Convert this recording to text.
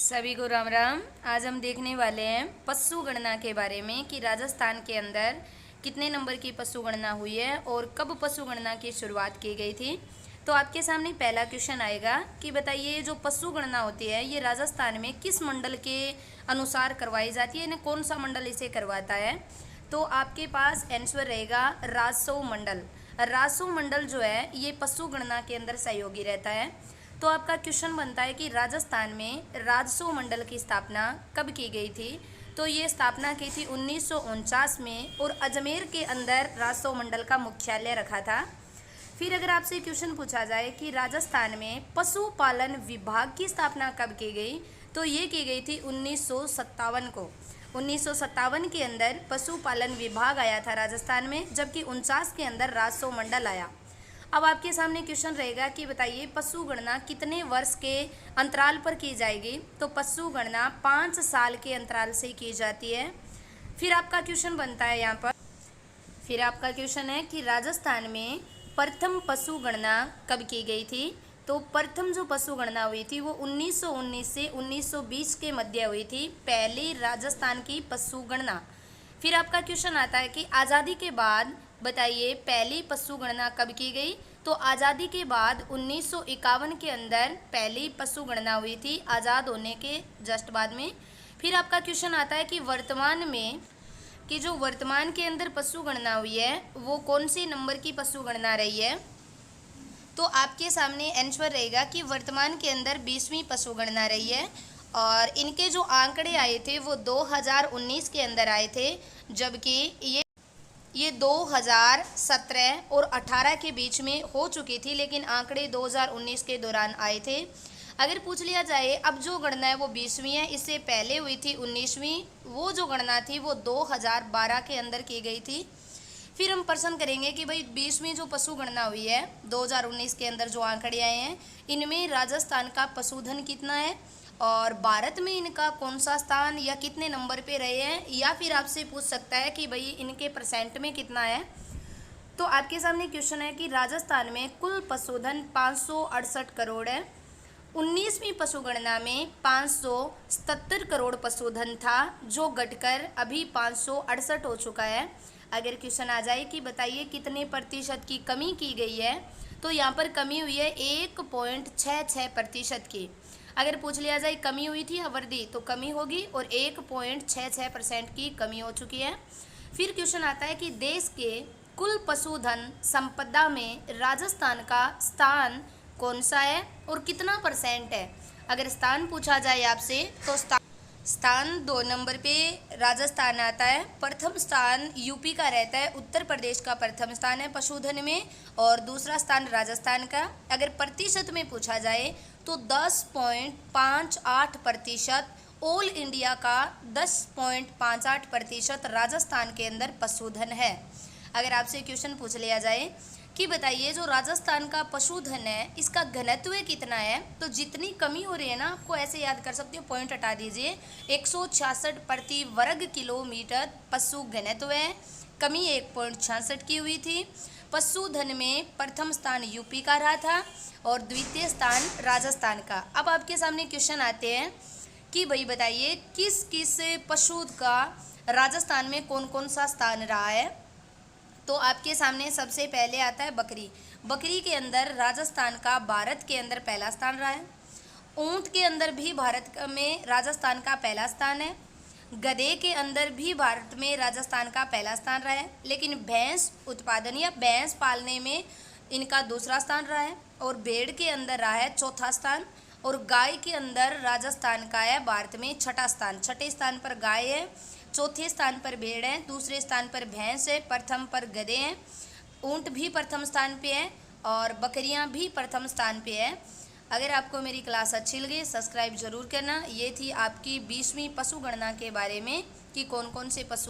सभी को राम राम। आज हम देखने वाले हैं पशु गणना के बारे में कि राजस्थान के अंदर कितने नंबर की पशु गणना हुई है और कब पशु गणना की शुरुआत की गई थी। तो आपके सामने पहला क्वेश्चन आएगा कि बताइए जो पशु गणना होती है ये राजस्थान में किस मंडल के अनुसार करवाई जाती है, यानी कौन सा मंडल इसे करवाता है। तो आपके पास आंसर रहेगा राजस्व मंडल। राजस्व मंडल जो है ये पशु गणना के अंदर सहयोगी रहता है। तो आपका क्वेश्चन बनता है कि राजस्थान में राजस्व मंडल की स्थापना कब की गई थी। तो ये स्थापना की थी 1949 में और अजमेर के अंदर राजस्व मंडल का मुख्यालय रखा था। फिर अगर आपसे क्वेश्चन पूछा जाए कि राजस्थान में पशुपालन विभाग की स्थापना कब की गई, तो ये की गई थी 1957 को। 1957 के अंदर पशुपालन विभाग आया था राजस्थान में, जबकि 49 के अंदर राजस्व मंडल आया। अब आपके सामने क्वेश्चन रहेगा कि बताइए पशु गणना कितने वर्ष के अंतराल पर की जाएगी। तो पशु गणना 5 साल के अंतराल से की जाती है। फिर आपका क्वेश्चन बनता है यहाँ पर, फिर आपका क्वेश्चन है कि राजस्थान में प्रथम पशु गणना कब की गई थी। तो प्रथम जो पशु गणना हुई थी वो 1919 से 1920 के मध्य हुई थी, पहली राजस्थान की पशु गणना। फिर आपका क्वेश्चन आता है कि आज़ादी के बाद बताइए पहली पशु गणना कब की गई। तो आज़ादी के बाद 1951 के अंदर पहली पशु गणना हुई थी, आज़ाद होने के जस्ट बाद में। फिर आपका क्वेश्चन आता है कि वर्तमान में कि जो वर्तमान के अंदर पशु गणना हुई है वो कौन सी नंबर की पशु गणना रही है। तो आपके सामने आंसर रहेगा कि वर्तमान के अंदर 20वीं पशु गणना रही है और इनके जो आंकड़े आए थे वो 2019 के अंदर आए थे, जबकि ये 2017 और 18 के बीच में हो चुकी थी, लेकिन आंकड़े 2019 के दौरान आए थे। अगर पूछ लिया जाए अब जो गणना है वो 20वीं है, इससे पहले हुई थी 19वीं, वो जो गणना थी वो 2012 के अंदर की गई थी। फिर हम प्रश्न करेंगे कि भाई 20वीं जो पशु गणना हुई है 2019 के अंदर जो आंकड़े आए हैं इनमें राजस्थान का पशुधन कितना है और भारत में इनका कौन सा स्थान या कितने नंबर पे रहे हैं, या फिर आपसे पूछ सकता है कि भाई इनके परसेंट में कितना है। तो आपके सामने क्वेश्चन है कि राजस्थान में कुल पशुधन 568 करोड़ है। 19वीं पशु गणना में 577 करोड़ पशुधन था, जो घटकर अभी 568 हो चुका है। अगर क्वेश्चन आ जाए कि बताइए कितने प्रतिशत की कमी की गई है, तो यहाँ पर कमी हुई है 1.66% की। अगर पूछ लिया जाए कमी हुई थी या वृद्धि, तो कमी होगी और 1.66% की कमी हो चुकी है। फिर क्वेश्चन आता है कि देश के कुल पशुधन संपदा में राजस्थान का स्थान कौन सा है और कितना परसेंट है। अगर स्थान पूछा जाए आपसे तो स्थान 2 नंबर पे राजस्थान आता है। प्रथम स्थान यूपी का रहता है, उत्तर प्रदेश का प्रथम स्थान है पशुधन में और दूसरा स्थान राजस्थान का। अगर प्रतिशत में पूछा जाए तो 10.58%, ऑल इंडिया का 10.58% राजस्थान के अंदर पशुधन है। अगर आपसे क्वेश्चन पूछ लिया जाए कि बताइए जो राजस्थान का पशुधन है इसका घनत्व कितना है, तो जितनी कमी हो रही है ना आपको ऐसे याद कर सकते हो, पॉइंट हटा दीजिए, 166 प्रति वर्ग किलोमीटर पशु घनत्व है। कमी 1.66 की हुई थी। पशुधन में प्रथम स्थान यूपी का रहा था और द्वितीय स्थान राजस्थान का। अब आपके सामने क्वेश्चन आते हैं कि भाई बताइए किस किस पशु का राजस्थान में कौन कौन सा स्थान रहा है। तो आपके सामने सबसे पहले आता है बकरी। बकरी के अंदर राजस्थान का भारत के अंदर पहला स्थान रहा है। ऊंट के अंदर भी भारत में राजस्थान का पहला स्थान है। गधे के अंदर भी भारत में राजस्थान का पहला स्थान रहा है, लेकिन भैंस उत्पादन या भैंस पालने में इनका दूसरा स्थान रहा है और भेड़ के अंदर रहा है चौथा स्थान और गाय के अंदर राजस्थान का है भारत में छठा स्थान। छठे स्थान पर गाय है, चौथे स्थान पर भेड़ है, दूसरे स्थान पर भैंस है, प्रथम पर गधे हैं। ऊंट भी प्रथम स्थान पे है और बकरियां भी प्रथम स्थान पे है। अगर आपको मेरी क्लास अच्छी लगी सब्सक्राइब जरूर करना। ये थी आपकी 20वीं पशु गणना के बारे में कि कौन कौन से पशु